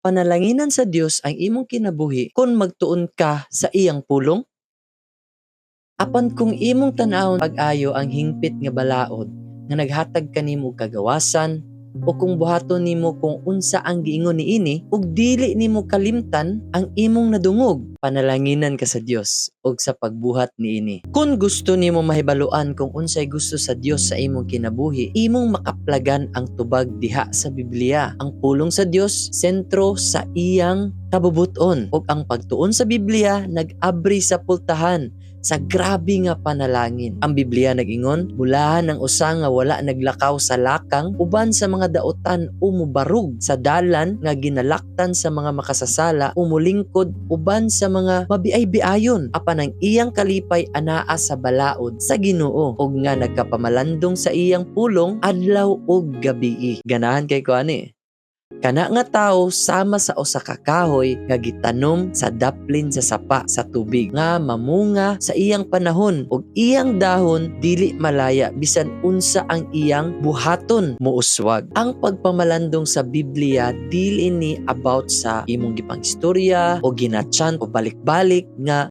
panalanginan sa Dios ang imong kinabuhi kung magtuon ka sa iyang pulong? Apan kung imong tan-awon pag-ayo ang hingpit nga balaod nga naghatag kanimo og kagawasan, o kung buhaton nimo kung unsa ang giingon niini ug dili nimo kalimtan ang imong nadungog, panalanginan ka sa Dios ug sa pagbuhat niini. Kung gusto nimo mahibaluan kung unsay gusto sa Dios sa imong kinabuhi, imong makaplagan ang tubag diha sa Biblia. Ang pulong sa Dios sentro sa iyang kabubuton, ug ang pagtuon sa Biblia nag-abri sa pultahan sa grabe nga panalangin. Ang Biblia nag-ingon, bulahan ng usa nga wala naglakaw sa lakang, uban sa mga daotan umubarug sa dalan nga ginalaktan sa mga makasasala, umulingkod uban sa mga mabiay-biayon, apan ang iyang kalipay anaa sa balaod sa Ginoo, ug nga nagkapamalandong sa iyang pulong adlaw ug gabii. Ganahan kay ko ani. Kana nga tawo sama sa usa ka kahoy nga gitanom sa daplin sa sapa sa tubig nga mamunga sa iyang panahon, ug iyang dahon dili malaya bisan unsa ang iyang buhaton muuswag. Ang pagpamalandong sa Biblia dili ni about sa imong gipang istorya o ginatyan o balik-balik nga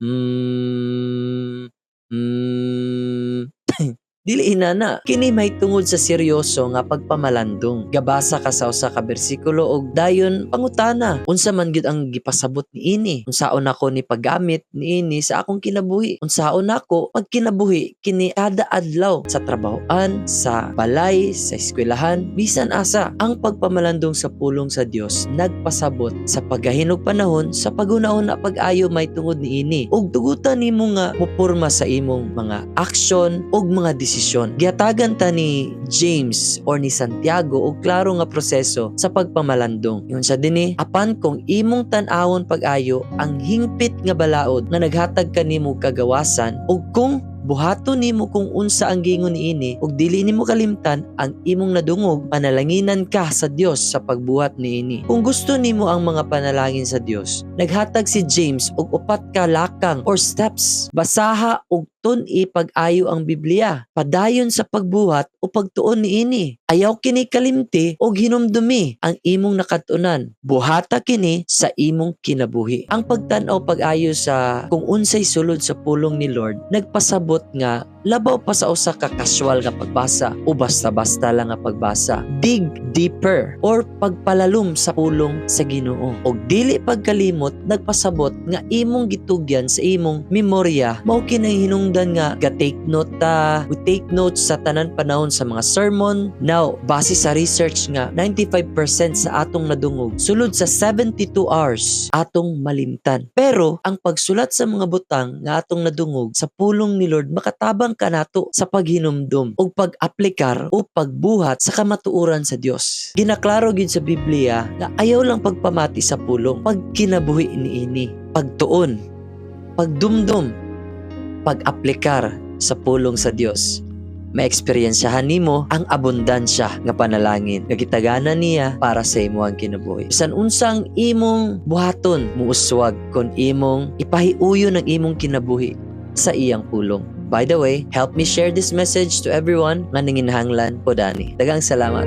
dili inana. Kini may tungod sa seryoso nga pagpamalandong. Gabasa ka sa usa ka bersikulo og dayon pangutana, unsa man gyud ang gipasabot niini? Unsaon ako ni paggamit niini sa akong kinabuhi? Unsaon ako pagkinabuhi kini kada adlaw sa trabahoan, sa balay, sa eskwelahan, bisan asa? Ang pagpamalandong sa pulong sa Dios nagpasabot sa paghahinog panahon sa pag-una-una pag-ayo may tungod niini, ug tugutan nimo nga moporma sa imong mga aksyon ug mga desisyon. Giatagan ta ni James or ni Santiago og klaro nga proseso sa pagpamalandong. Yun sa dinhi, apan kung imong tan-awon pag-ayo ang hingpit nga balaod nga naghatag kanimo kagawasan, ug kung buhaton nimo kung unsa ang gingon niini ug dili nimo kalimtan ang imong nadungog, panalanginan ka sa Dios sa pagbuhat niini. Kung gusto nimo ang mga panalangin sa Dios, naghatag si James og upat ka lakang or steps. Basaha og tun-i pag-ayo ang Biblia, padayon sa pagbuhat o pagtuon niini. Ayaw kini kalimti og hinumdumi ang imong nakatunan. Buhata kini sa imong kinabuhi. Ang pagtan-aw pag-ayo sa kung unsay sulod sa pulong ni Lord nagpasabot nga labaw pa sa usa ka casual nga pagbasa o basta-basta lang nga pagbasa. Dig deeper or pagpalalom sa pulong sa Ginoo. Og dili pagkalimot nagpasabot nga imong gitugyan sa imong memorya. Mao kinay hinungdan nga ga-take note ta. We take notes sa tanan panahon sa mga sermon. Now, base sa research nga 95% sa atong nadungog sulod sa 72 hours atong malimtan. Pero ang pagsulat sa mga butang nga atong nadungog sa pulong ni Lord makatabang kanato sa paghinumdum o pag-aplikar o pagbuhat sa kamatuoran sa Dios. Ginaklaro gid sa Biblia nga ayaw lang pagpamati sa pulong, pagkinabuhi niini, pagtuon, pagdumdum, pag-aplikar sa pulong sa Dios. Maeksperiensyahan nimo ang abundansya nga panalangin nga gitaganan niya para sa imong kinabuhi. Bisan unsang imong buhaton muuswag kon imong ipahiuyon ang imong kinabuhi sa iyang pulong. By the way, help me share this message to everyone nga nanginahanglan po dani. Daghang salamat.